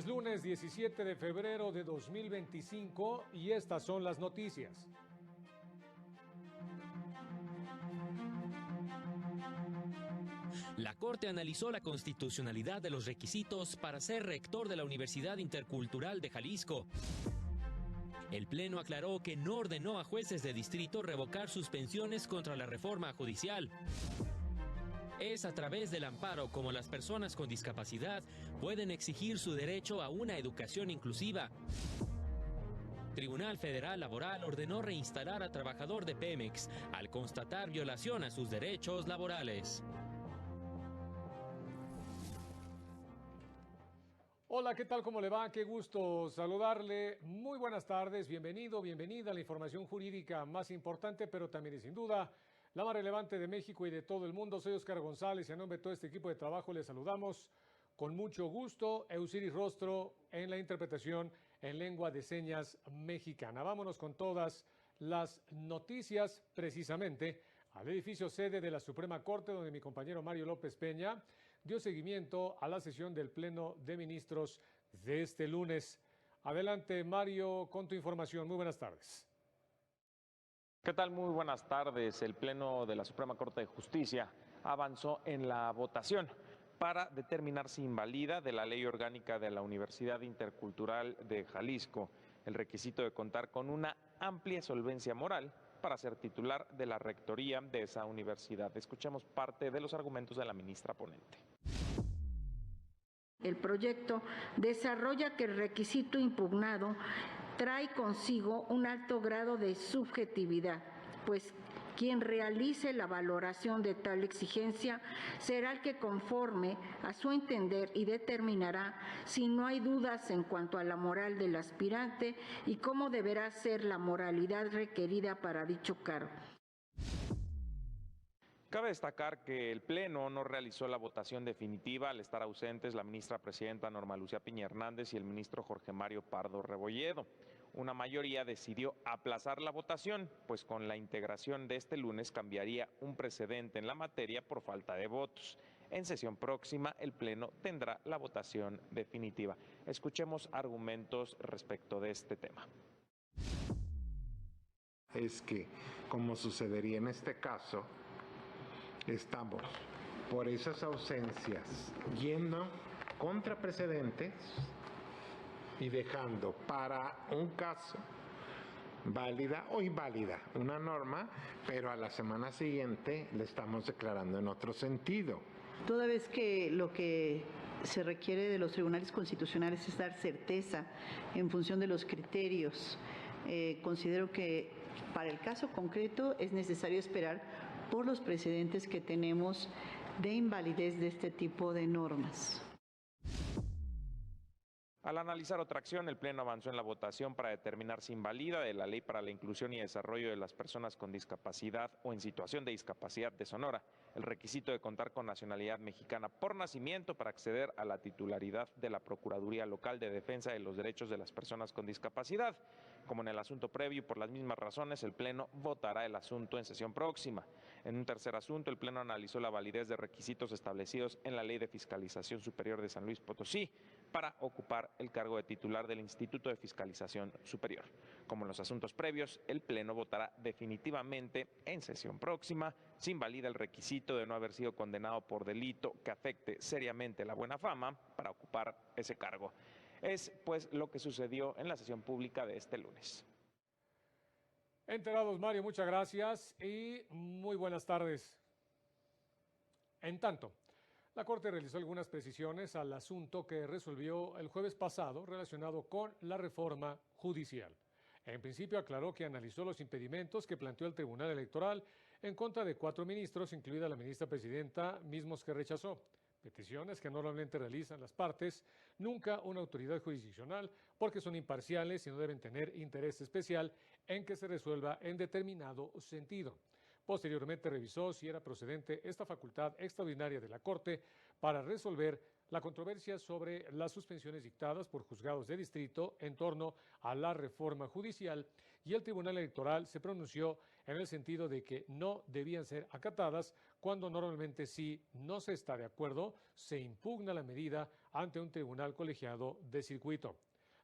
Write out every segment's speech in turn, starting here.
Es lunes 17 de febrero de 2025 y estas son las noticias. La Corte analizó la constitucionalidad de los requisitos para ser rector de la Universidad Intercultural de Jalisco. El Pleno aclaró que no ordenó a jueces de distrito revocar suspensiones contra la reforma judicial. Es a través del amparo como las personas con discapacidad pueden exigir su derecho a una educación inclusiva. Tribunal Federal Laboral ordenó reinstalar a trabajador de Pemex al constatar violación a sus derechos laborales. Hola, ¿qué tal? ¿Cómo le va? Qué gusto saludarle. Muy buenas tardes, bienvenido, bienvenida a la información jurídica más importante, pero también y sin duda la más relevante de México y de todo el mundo. Soy Oscar González y a nombre de todo este equipo de trabajo les saludamos con mucho gusto. Eusiris Rostro en la interpretación en lengua de señas mexicana. Vámonos con todas las noticias precisamente al edificio sede de la Suprema Corte, donde mi compañero Mario López Peña dio seguimiento a la sesión del Pleno de Ministros de este lunes. Adelante, Mario, con tu información. Muy buenas tardes. ¿Qué tal? Muy buenas tardes. El Pleno de la Suprema Corte de Justicia avanzó en la votación para determinar si invalida de la Ley Orgánica de la Universidad Intercultural de Jalisco el requisito de contar con una amplia solvencia moral para ser titular de la rectoría de esa universidad. Escuchemos parte de los argumentos de la ministra ponente. El proyecto desarrolla que el requisito impugnado trae consigo un alto grado de subjetividad, pues quien realice la valoración de tal exigencia será el que conforme a su entender y determinará si no hay dudas en cuanto a la moral del aspirante y cómo deberá ser la moralidad requerida para dicho cargo. Cabe destacar que el Pleno no realizó la votación definitiva al estar ausentes la ministra presidenta Norma Lucía Piña Hernández y el ministro Jorge Mario Pardo Rebolledo. Una mayoría decidió aplazar la votación, pues con la integración de este lunes cambiaría un precedente en la materia por falta de votos. En sesión próxima, el Pleno tendrá la votación definitiva. Escuchemos argumentos respecto de este tema. Es que, como sucedería en este caso, estamos por esas ausencias yendo contra precedentes y dejando para un caso válida o inválida una norma, pero a la semana siguiente le estamos declarando en otro sentido. Toda vez que lo que se requiere de los tribunales constitucionales es dar certeza en función de los criterios, considero que para el caso concreto es necesario esperar por los precedentes que tenemos de invalidez de este tipo de normas. Al analizar otra acción, el Pleno avanzó en la votación para determinar si invalida de la Ley para la Inclusión y Desarrollo de las Personas con Discapacidad o en situación de discapacidad de Sonora el requisito de contar con nacionalidad mexicana por nacimiento para acceder a la titularidad de la Procuraduría Local de Defensa de los Derechos de las Personas con Discapacidad. Como en el asunto previo y por las mismas razones, el Pleno votará el asunto en sesión próxima. En un tercer asunto, el Pleno analizó la validez de requisitos establecidos en la Ley de Fiscalización Superior de San Luis Potosí para ocupar el cargo de titular del Instituto de Fiscalización Superior. Como en los asuntos previos, el Pleno votará definitivamente en sesión próxima si invalida el requisito de no haber sido condenado por delito que afecte seriamente la buena fama para ocupar ese cargo. Es pues lo que sucedió en la sesión pública de este lunes. Enterados, Mario, muchas gracias y muy buenas tardes. En tanto, la Corte realizó algunas precisiones al asunto que resolvió el jueves pasado relacionado con la reforma judicial. En principio aclaró que analizó los impedimentos que planteó el Tribunal Electoral en contra de 4 ministros, incluida la ministra presidenta, mismos que rechazó. Peticiones que normalmente realizan las partes, nunca una autoridad jurisdiccional, porque son imparciales y no deben tener interés especial en que se resuelva en determinado sentido. Posteriormente revisó si era procedente esta facultad extraordinaria de la Corte para resolver la controversia sobre las suspensiones dictadas por juzgados de distrito en torno a la reforma judicial, y el Tribunal Electoral se pronunció en el sentido de que no debían ser acatadas cuando normalmente, si no se está de acuerdo, se impugna la medida ante un tribunal colegiado de circuito.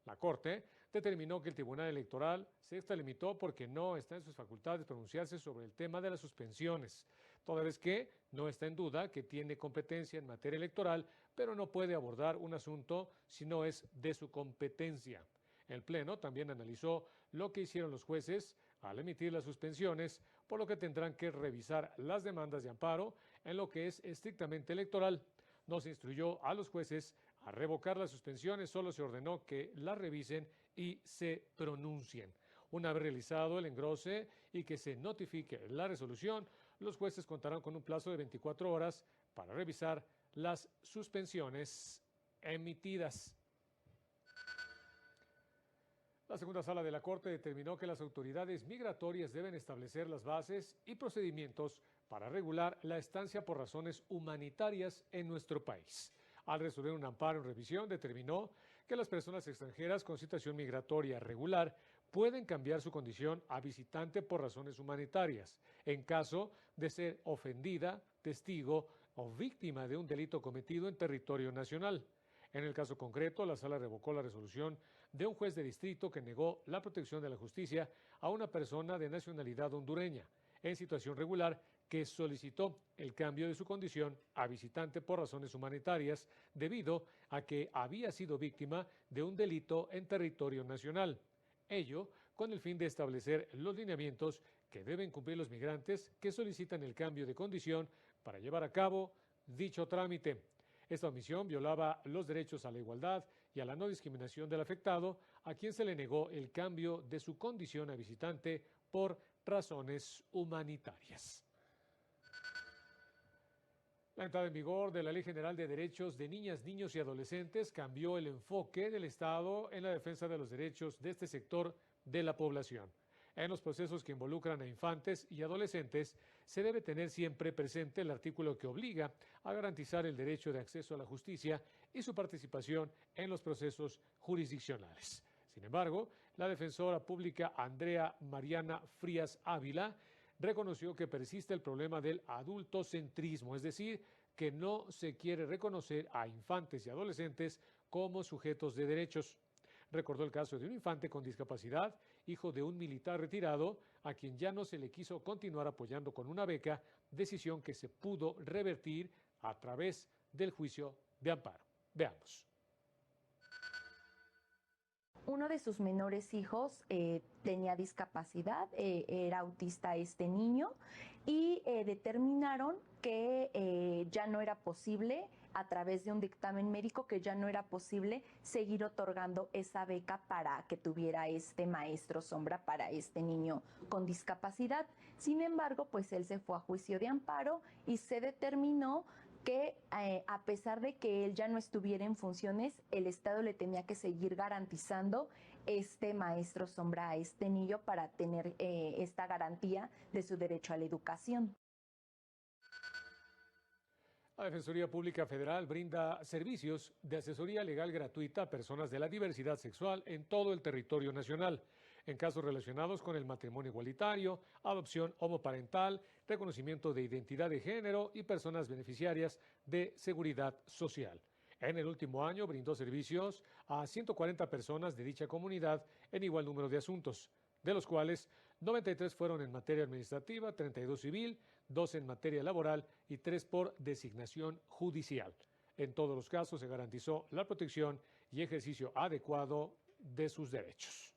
La Corte determinó que el Tribunal Electoral se extralimitó porque no está en sus facultades pronunciarse sobre el tema de las suspensiones, toda vez que no está en duda que tiene competencia en materia electoral, pero no puede abordar un asunto si no es de su competencia. El Pleno también analizó lo que hicieron los jueces al emitir las suspensiones, por lo que tendrán que revisar las demandas de amparo en lo que es estrictamente electoral. No se instruyó a los jueces a revocar las suspensiones, solo se ordenó que las revisen y se pronuncien. Una vez realizado el engrose y que se notifique la resolución, los jueces contarán con un plazo de 24 horas para revisar las suspensiones emitidas. La segunda sala de la Corte determinó que las autoridades migratorias deben establecer las bases y procedimientos para regular la estancia por razones humanitarias en nuestro país. Al resolver un amparo en revisión, determinó que las personas extranjeras con situación migratoria regular pueden cambiar su condición a visitante por razones humanitarias, en caso de ser ofendida, testigo o víctima de un delito cometido en territorio nacional. En el caso concreto, la sala revocó la resolución de un juez de distrito que negó la protección de la justicia a una persona de nacionalidad hondureña en situación regular que solicitó el cambio de su condición a visitante por razones humanitarias debido a que había sido víctima de un delito en territorio nacional. Ello con el fin de establecer los lineamientos que deben cumplir los migrantes que solicitan el cambio de condición para llevar a cabo dicho trámite. Esta omisión violaba los derechos a la igualdad y a la no discriminación del afectado, a quien se le negó el cambio de su condición a visitante por razones humanitarias. La entrada en vigor de la Ley General de Derechos de Niñas, Niños y Adolescentes cambió el enfoque del Estado en la defensa de los derechos de este sector de la población. En los procesos que involucran a infantes y adolescentes, se debe tener siempre presente el artículo que obliga a garantizar el derecho de acceso a la justicia y su participación en los procesos jurisdiccionales. Sin embargo, la defensora pública Andrea Mariana Frías Ávila reconoció que persiste el problema del adultocentrismo, es decir, que no se quiere reconocer a infantes y adolescentes como sujetos de derechos. Recordó el caso de un infante con discapacidad, hijo de un militar retirado, a quien ya no se le quiso continuar apoyando con una beca, decisión que se pudo revertir a través del juicio de amparo. Veamos. Uno de sus menores hijos tenía discapacidad, era autista este niño, y determinaron que ya no era posible, a través de un dictamen médico, que ya no era posible seguir otorgando esa beca para que tuviera este maestro sombra para este niño con discapacidad. Sin embargo, pues él se fue a juicio de amparo y se determinó que a pesar de que él ya no estuviera en funciones, el Estado le tenía que seguir garantizando este maestro sombra a este niño para tener esta garantía de su derecho a la educación. La Defensoría Pública Federal brinda servicios de asesoría legal gratuita a personas de la diversidad sexual en todo el territorio nacional, en casos relacionados con el matrimonio igualitario, adopción homoparental, reconocimiento de identidad de género y personas beneficiarias de seguridad social. En el último año brindó servicios a 140 personas de dicha comunidad en igual número de asuntos, de los cuales 93 fueron en materia administrativa, 32 civil, 2 en materia laboral y 3 por designación judicial. En todos los casos se garantizó la protección y ejercicio adecuado de sus derechos.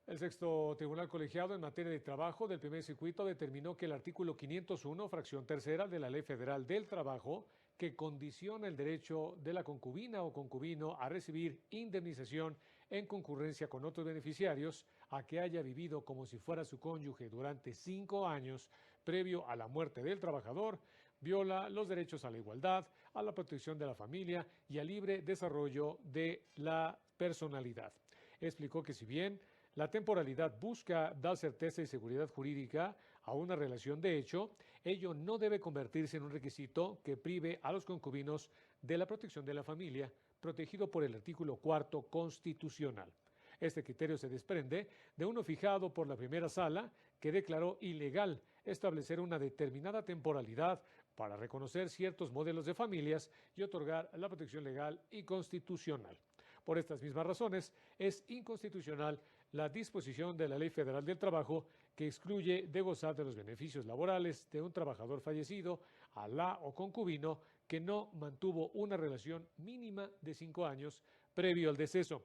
El sexto Tribunal Colegiado en materia de trabajo del primer circuito determinó que el artículo 501, fracción tercera de la Ley Federal del Trabajo, que condiciona el derecho de la concubina o concubino a recibir indemnización en concurrencia con otros beneficiarios, a que haya vivido como si fuera su cónyuge durante 5 años previo a la muerte del trabajador, viola los derechos a la igualdad, a la protección de la familia y al libre desarrollo de la personalidad. Explicó que si bien la temporalidad busca dar certeza y seguridad jurídica a una relación de hecho, ello no debe convertirse en un requisito que prive a los concubinos de la protección de la familia, protegido por el artículo 4 constitucional. Este criterio se desprende de uno fijado por la primera sala, que declaró ilegal establecer una determinada temporalidad para reconocer ciertos modelos de familias y otorgar la protección legal y constitucional. Por estas mismas razones, es inconstitucional la disposición de la Ley Federal del Trabajo que excluye de gozar de los beneficios laborales de un trabajador fallecido a la o concubino que no mantuvo una relación mínima de 5 años previo al deceso.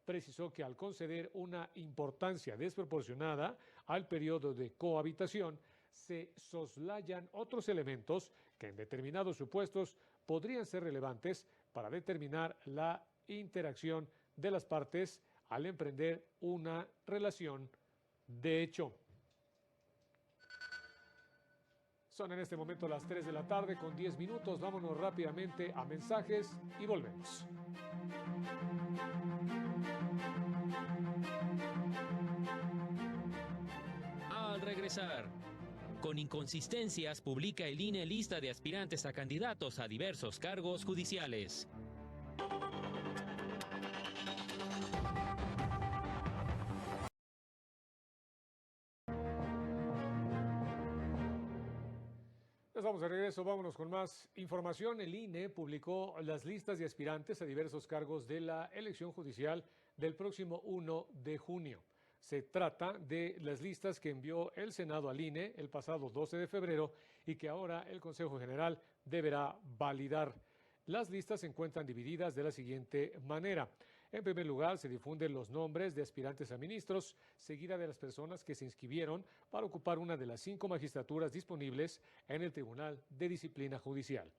Precisó que al conceder una importancia desproporcionada al periodo de cohabitación, se soslayan otros elementos que en determinados supuestos podrían ser relevantes para determinar la interacción de las partes al emprender una relación de hecho. Son en este momento las 3 de la tarde con 10 minutos. Vámonos rápidamente a mensajes y volvemos. Al regresar, con inconsistencias publica el INE lista de aspirantes a candidatos a diversos cargos judiciales. Estamos de regreso, vámonos con más información. El INE publicó las listas de aspirantes a diversos cargos de la elección judicial del próximo 1 de junio. Se trata de las listas que envió el Senado al INE el pasado 12 de febrero y que ahora el Consejo General deberá validar. Las listas se encuentran divididas de la siguiente manera. En primer lugar, se difunden los nombres de aspirantes a ministros, seguida de las personas que se inscribieron para ocupar una de las 5 magistraturas disponibles en el Tribunal de Disciplina Judicial.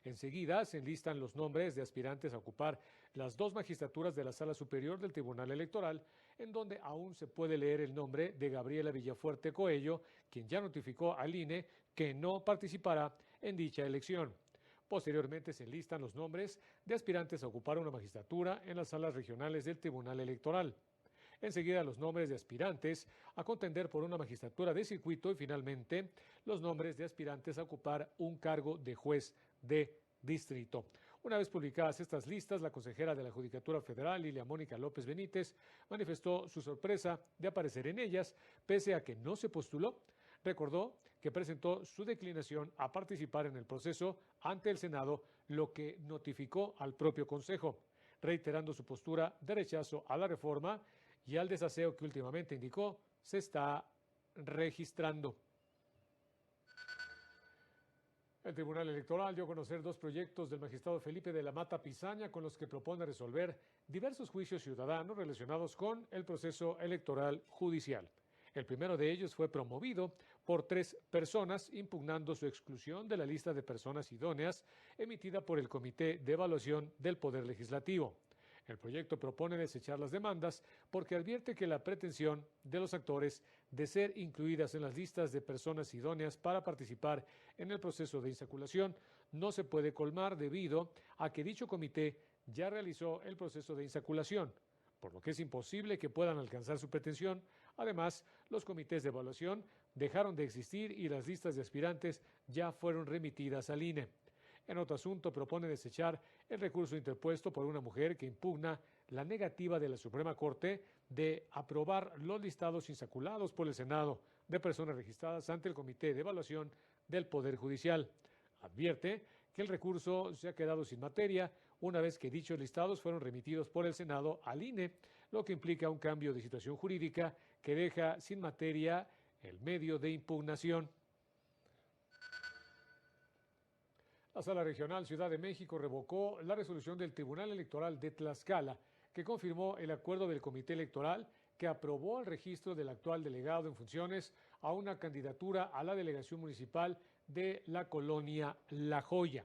Enseguida se enlistan los nombres de aspirantes a ocupar las 2 magistraturas de la Sala Superior del Tribunal Electoral, en donde aún se puede leer el nombre de Gabriela Villafuerte Coello, quien ya notificó al INE que no participará en dicha elección. Posteriormente se enlistan los nombres de aspirantes a ocupar una magistratura en las salas regionales del Tribunal Electoral. Enseguida los nombres de aspirantes a contender por una magistratura de circuito y finalmente los nombres de aspirantes a ocupar un cargo de juez de distrito. Una vez publicadas estas listas, la consejera de la Judicatura Federal, Lilia Mónica López Benítez, manifestó su sorpresa de aparecer en ellas, pese a que no se postuló. Recordó que presentó su declinación a participar en el proceso ante el Senado, lo que notificó al propio Consejo, reiterando su postura de rechazo a la reforma y al desaseo que últimamente indicó se está registrando. El Tribunal Electoral dio a conocer 2 proyectos del magistrado Felipe de la Mata Pizaña con los que propone resolver diversos juicios ciudadanos relacionados con el proceso electoral judicial. El primero de ellos fue promovido por 3 personas impugnando su exclusión de la lista de personas idóneas emitida por el Comité de Evaluación del Poder Legislativo. El proyecto propone desechar las demandas porque advierte que la pretensión de los actores de ser incluidas en las listas de personas idóneas para participar en el proceso de insaculación no se puede colmar debido a que dicho comité ya realizó el proceso de insaculación, por lo que es imposible que puedan alcanzar su pretensión. Además, los comités de evaluación dejaron de existir y las listas de aspirantes ya fueron remitidas al INE. En otro asunto, propone desechar el recurso interpuesto por una mujer que impugna la negativa de la Suprema Corte de aprobar los listados insaculados por el Senado de personas registradas ante el Comité de Evaluación del Poder Judicial. Advierte que el recurso se ha quedado sin materia una vez que dichos listados fueron remitidos por el Senado al INE, lo que implica un cambio de situación jurídica que deja sin materia el medio de impugnación. La Sala Regional Ciudad de México revocó la resolución del Tribunal Electoral de Tlaxcala, que confirmó el acuerdo del Comité Electoral que aprobó el registro del actual delegado en funciones a una candidatura a la delegación municipal de la colonia La Joya.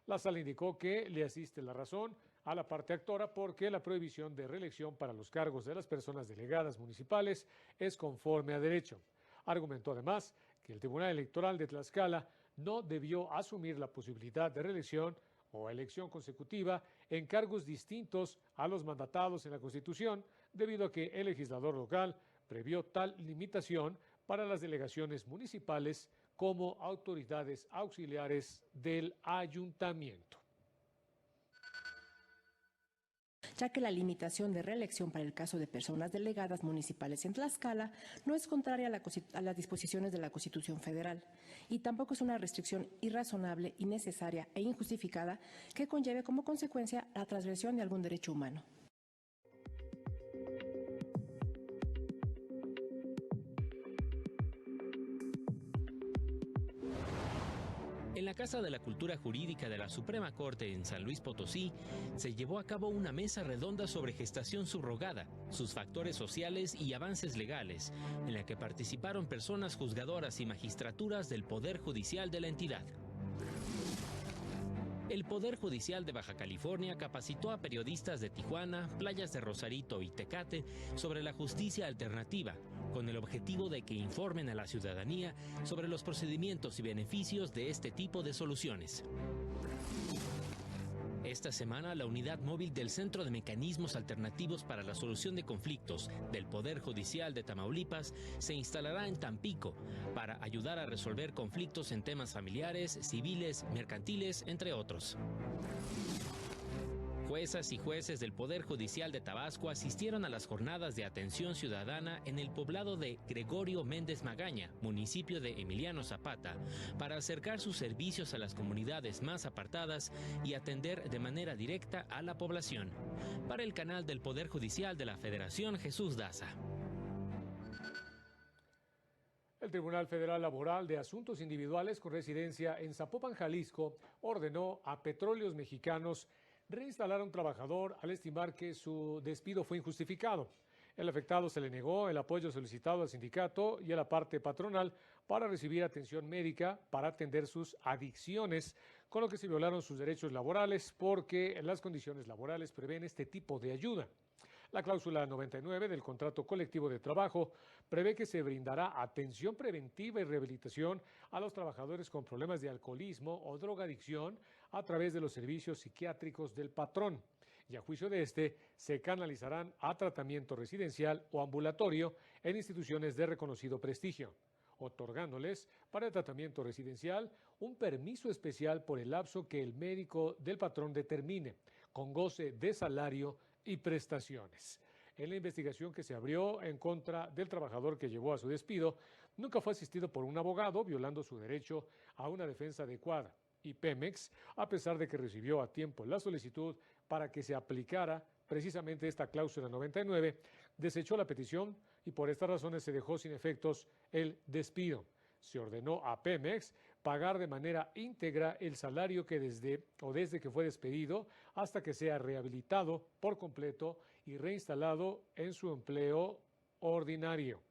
La Sala indicó que le asiste la razón a la parte actora porque la prohibición de reelección para los cargos de las personas delegadas municipales es conforme a derecho. Argumentó además que el Tribunal Electoral de Tlaxcala no debió asumir la posibilidad de reelección o elección consecutiva en cargos distintos a los mandatados en la Constitución, debido a que el legislador local previó tal limitación para las delegaciones municipales como autoridades auxiliares del ayuntamiento. ya que la limitación de reelección para el caso de personas delegadas municipales en Tlaxcala no es contraria a las disposiciones de la Constitución Federal y tampoco es una restricción irrazonable, innecesaria e injustificada que conlleve como consecuencia la transgresión de algún derecho humano. En la Casa de la Cultura Jurídica de la Suprema Corte en San Luis Potosí, se llevó a cabo una mesa redonda sobre gestación subrogada, sus factores sociales y avances legales, en la que participaron personas juzgadoras y magistraturas del Poder Judicial de la entidad. El Poder Judicial de Baja California capacitó a periodistas de Tijuana, Playas de Rosarito y Tecate sobre la justicia alternativa, con el objetivo de que informen a la ciudadanía sobre los procedimientos y beneficios de este tipo de soluciones. Esta semana, la unidad móvil del Centro de Mecanismos Alternativos para la Solución de Conflictos del Poder Judicial de Tamaulipas se instalará en Tampico para ayudar a resolver conflictos en temas familiares, civiles, mercantiles, entre otros. Juezas y jueces del Poder Judicial de Tabasco asistieron a las jornadas de atención ciudadana en el poblado de Gregorio Méndez Magaña, municipio de Emiliano Zapata, para acercar sus servicios a las comunidades más apartadas y atender de manera directa a la población. Para el canal del Poder Judicial de la Federación, Jesús Daza. El Tribunal Federal Laboral de Asuntos Individuales con residencia en Zapopan, Jalisco, ordenó a Petróleos Mexicanos reinstalar a un trabajador al estimar que su despido fue injustificado. El afectado se le negó el apoyo solicitado al sindicato y a la parte patronal para recibir atención médica para atender sus adicciones, con lo que se violaron sus derechos laborales porque las condiciones laborales prevén este tipo de ayuda. La cláusula 99 del contrato colectivo de trabajo prevé que se brindará atención preventiva y rehabilitación a los trabajadores con problemas de alcoholismo o drogadicción a través de los servicios psiquiátricos del patrón. Y a juicio de este, se canalizarán a tratamiento residencial o ambulatorio en instituciones de reconocido prestigio, otorgándoles para el tratamiento residencial un permiso especial por el lapso que el médico del patrón determine, con goce de salario y prestaciones. En la investigación que se abrió en contra del trabajador que llevó a su despido, nunca fue asistido por un abogado, violando su derecho a una defensa adecuada. Y Pemex, a pesar de que recibió a tiempo la solicitud para que se aplicara precisamente esta cláusula 99, desechó la petición y por estas razones se dejó sin efectos el despido. Se ordenó a Pemex pagar de manera íntegra el salario que desde que fue despedido hasta que sea rehabilitado por completo y reinstalado en su empleo ordinario.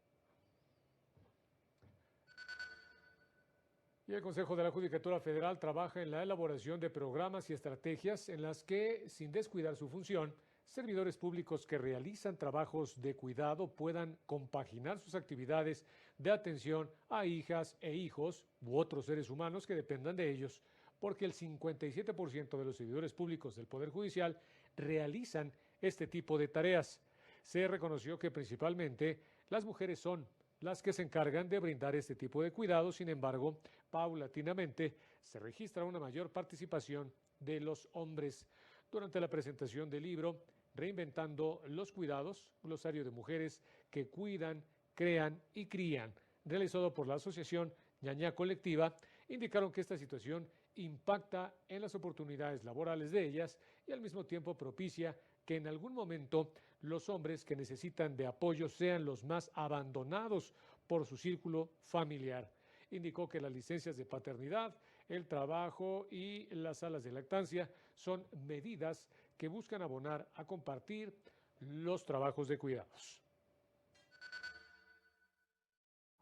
Y el Consejo de la Judicatura Federal trabaja en la elaboración de programas y estrategias en las que, sin descuidar su función, servidores públicos que realizan trabajos de cuidado puedan compaginar sus actividades de atención a hijas e hijos u otros seres humanos que dependan de ellos, porque el 57% de los servidores públicos del Poder Judicial realizan este tipo de tareas. Se reconoció que principalmente las mujeres son las que se encargan de brindar este tipo de cuidados. Sin embargo, paulatinamente se registra una mayor participación de los hombres. Durante la presentación del libro Reinventando los Cuidados, glosario de mujeres que cuidan, crean y crían, realizado por la Asociación Ñañá Colectiva, indicaron que esta situación impacta en las oportunidades laborales de ellas y al mismo tiempo propicia que en algún momento los hombres que necesitan de apoyo sean los más abandonados por su círculo familiar. Indicó que las licencias de paternidad, el trabajo y las salas de lactancia son medidas que buscan abonar a compartir los trabajos de cuidados.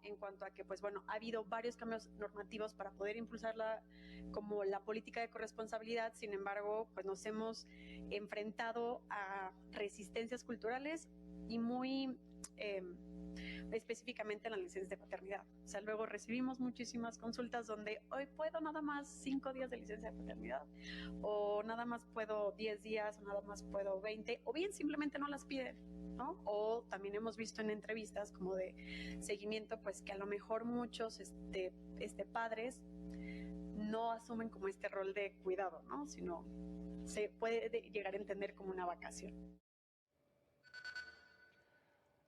En cuanto a que, pues bueno, ha habido varios cambios normativos para poder impulsar como la política de corresponsabilidad. Sin embargo, pues nos hemos enfrentado a resistencias culturales y muy específicamente en las licencias de paternidad. O sea, luego recibimos muchísimas consultas donde hoy puedo nada más 5 días de licencia de paternidad, o nada más puedo 10 días, o nada más puedo 20, o bien simplemente no las piden, ¿no? O también hemos visto en entrevistas como de seguimiento, pues que a lo mejor muchos padres no asumen como este rol de cuidado, ¿no? Sino se puede llegar a entender como una vacación.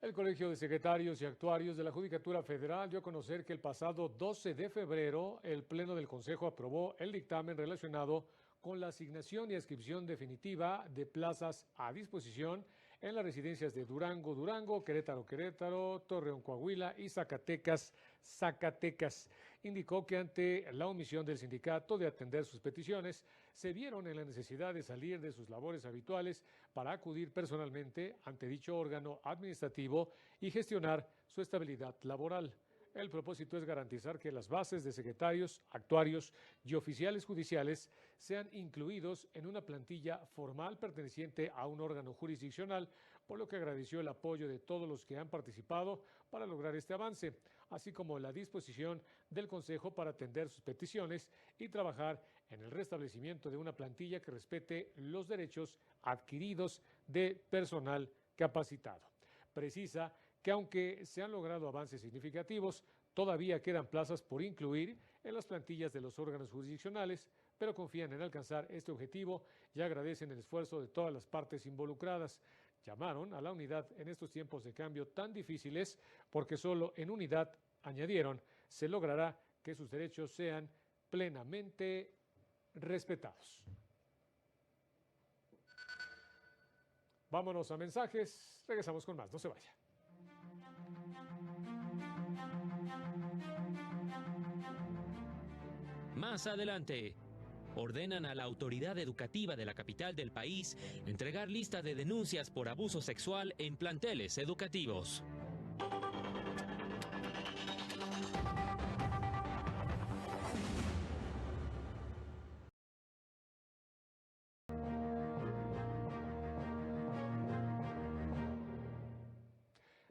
El Colegio de Secretarios y Actuarios de la Judicatura Federal dio a conocer que el pasado 12 de febrero el Pleno del Consejo aprobó el dictamen relacionado con la asignación y adscripción definitiva de plazas a disposición en las residencias de Durango, Durango, Querétaro, Querétaro, Torreón, Coahuila y Zacatecas, Zacatecas. Indicó que ante la omisión del sindicato de atender sus peticiones, se vieron en la necesidad de salir de sus labores habituales para acudir personalmente ante dicho órgano administrativo y gestionar su estabilidad laboral. El propósito es garantizar que las bases de secretarios, actuarios y oficiales judiciales sean incluidos en una plantilla formal perteneciente a un órgano jurisdiccional, por lo que agradeció el apoyo de todos los que han participado para lograr este avance, así como la disposición del Consejo para atender sus peticiones y trabajar en el restablecimiento de una plantilla que respete los derechos adquiridos de personal capacitado. Precisa que aunque se han logrado avances significativos, todavía quedan plazas por incluir en las plantillas de los órganos jurisdiccionales, pero confían en alcanzar este objetivo y agradecen el esfuerzo de todas las partes involucradas. Llamaron a la unidad en estos tiempos de cambio tan difíciles porque solo en unidad, añadieron, se logrará que sus derechos sean plenamente respetados. Vámonos a mensajes, regresamos con más, no se vaya. Más adelante, ordenan a la autoridad educativa de la capital del país entregar lista de denuncias por abuso sexual en planteles educativos.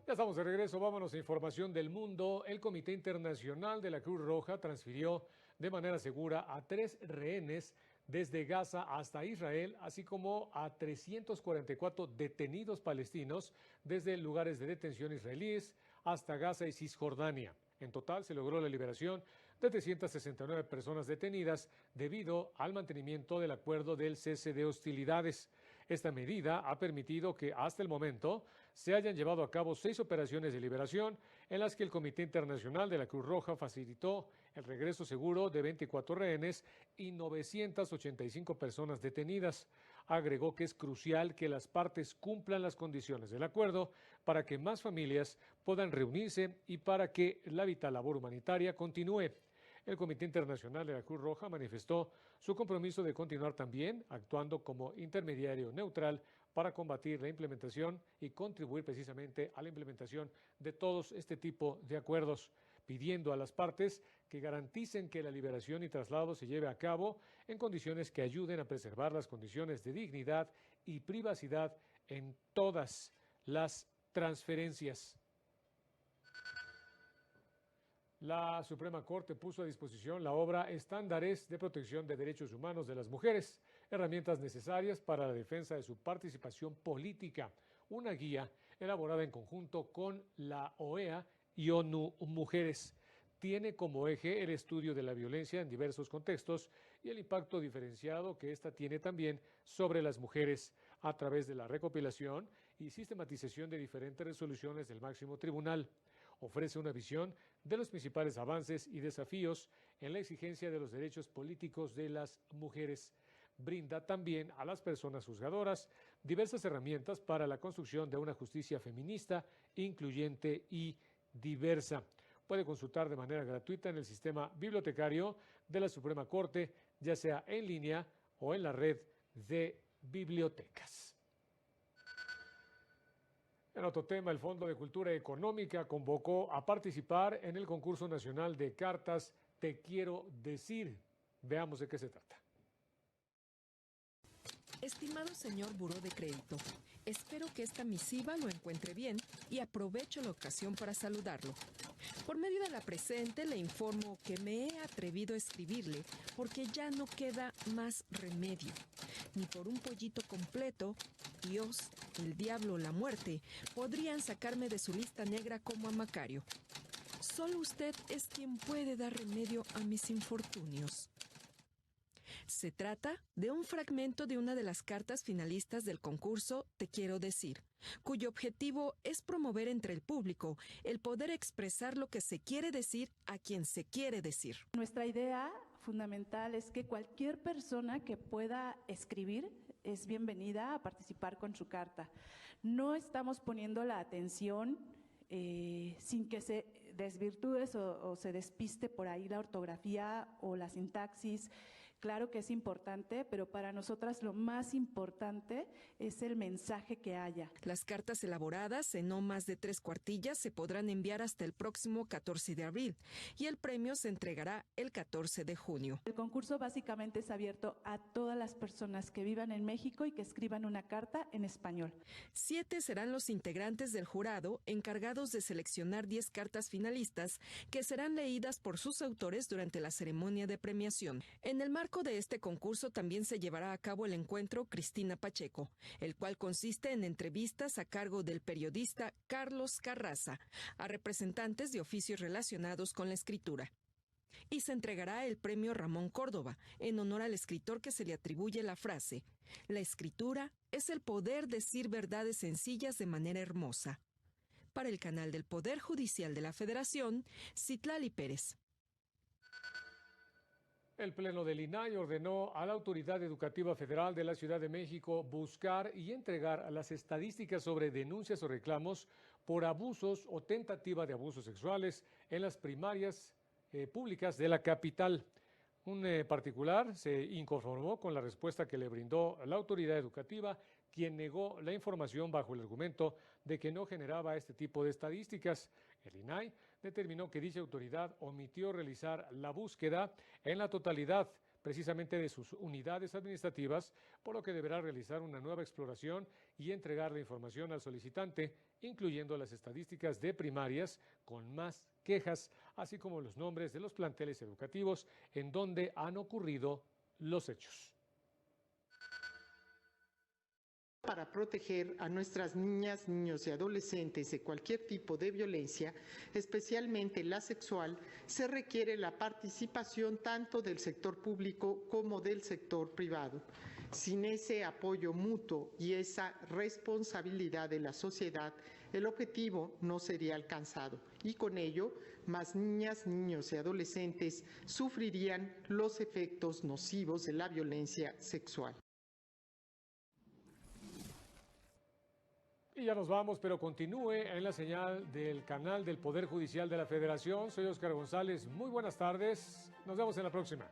Ya estamos de regreso, vámonos a información del mundo. El Comité Internacional de la Cruz Roja transfirió de manera segura a 3 rehenes desde Gaza hasta Israel, así como a 344 detenidos palestinos desde lugares de detención israelíes hasta Gaza y Cisjordania. En total se logró la liberación de 369 personas detenidas debido al mantenimiento del acuerdo del cese de hostilidades. Esta medida ha permitido que hasta el momento se hayan llevado a cabo 6 operaciones de liberación en las que el Comité Internacional de la Cruz Roja facilitó el regreso seguro de 24 rehenes y 985 personas detenidas. Agregó que es crucial que las partes cumplan las condiciones del acuerdo para que más familias puedan reunirse y para que la vital labor humanitaria continúe. El Comité Internacional de la Cruz Roja manifestó su compromiso de continuar también actuando como intermediario neutral para combatir la implementación y contribuir precisamente a la implementación de todos este tipo de acuerdos, pidiendo a las partes que garanticen que la liberación y traslado se lleve a cabo en condiciones que ayuden a preservar las condiciones de dignidad y privacidad en todas las transferencias. La Suprema Corte puso a disposición la obra Estándares de Protección de Derechos Humanos de las Mujeres, herramientas necesarias para la defensa de su participación política, una guía elaborada en conjunto con la OEA y ONU Mujeres. Tiene como eje el estudio de la violencia en diversos contextos y el impacto diferenciado que ésta tiene también sobre las mujeres a través de la recopilación y sistematización de diferentes resoluciones del máximo tribunal. Ofrece una visión de los principales avances y desafíos en la exigencia de los derechos políticos de las mujeres. Brinda también a las personas juzgadoras diversas herramientas para la construcción de una justicia feminista, incluyente y diversa. Puede consultar de manera gratuita en el sistema bibliotecario de la Suprema Corte, ya sea en línea o en la red de bibliotecas. En otro tema, el Fondo de Cultura Económica convocó a participar en el concurso nacional de cartas Te Quiero Decir. Veamos de qué se trata. Estimado señor Buró de Crédito, espero que esta misiva lo encuentre bien y aprovecho la ocasión para saludarlo. Por medio de la presente le informo que me he atrevido a escribirle porque ya no queda más remedio. Ni por un pollito completo, Dios, el diablo o la muerte podrían sacarme de su lista negra como a Macario. Solo usted es quien puede dar remedio a mis infortunios. Se trata de un fragmento de una de las cartas finalistas del concurso Te Quiero Decir, cuyo objetivo es promover entre el público el poder expresar lo que se quiere decir a quien se quiere decir. Nuestra idea fundamental es que cualquier persona que pueda escribir es bienvenida a participar con su carta. No estamos poniendo la atención sin que se desvirtúe o se despiste por ahí la ortografía o la sintaxis. Claro que es importante, pero para nosotras lo más importante es el mensaje que haya. Las cartas elaboradas en no más de 3 cuartillas se podrán enviar hasta el próximo 14 de abril y el premio se entregará el 14 de junio. El concurso básicamente es abierto a todas las personas que vivan en México y que escriban una carta en español. 7 serán los integrantes del jurado encargados de seleccionar 10 cartas finalistas que serán leídas por sus autores durante la ceremonia de premiación. En el marco de este concurso también se llevará a cabo el encuentro Cristina Pacheco, el cual consiste en entrevistas a cargo del periodista Carlos Carraza a representantes de oficios relacionados con la escritura. Y se entregará el premio Ramón Córdoba, en honor al escritor que se le atribuye la frase: "La escritura es el poder decir verdades sencillas de manera hermosa". Para el canal del Poder Judicial de la Federación, Citlali Pérez. El Pleno del INAI ordenó a la Autoridad Educativa Federal de la Ciudad de México buscar y entregar las estadísticas sobre denuncias o reclamos por abusos o tentativa de abusos sexuales en las primarias públicas de la capital. Un particular se inconformó con la respuesta que le brindó la autoridad educativa, quien negó la información bajo el argumento de que no generaba este tipo de estadísticas. El INAI determinó que dicha autoridad omitió realizar la búsqueda en la totalidad, precisamente de sus unidades administrativas, por lo que deberá realizar una nueva exploración y entregar la información al solicitante, incluyendo las estadísticas de primarias con más quejas, así como los nombres de los planteles educativos en donde han ocurrido los hechos. Para proteger a nuestras niñas, niños y adolescentes de cualquier tipo de violencia, especialmente la sexual, se requiere la participación tanto del sector público como del sector privado. Sin ese apoyo mutuo y esa responsabilidad de la sociedad, el objetivo no sería alcanzado y con ello más niñas, niños y adolescentes sufrirían los efectos nocivos de la violencia sexual. Y ya nos vamos, pero continúe en la señal del canal del Poder Judicial de la Federación. Soy Óscar González. Muy buenas tardes. Nos vemos en la próxima.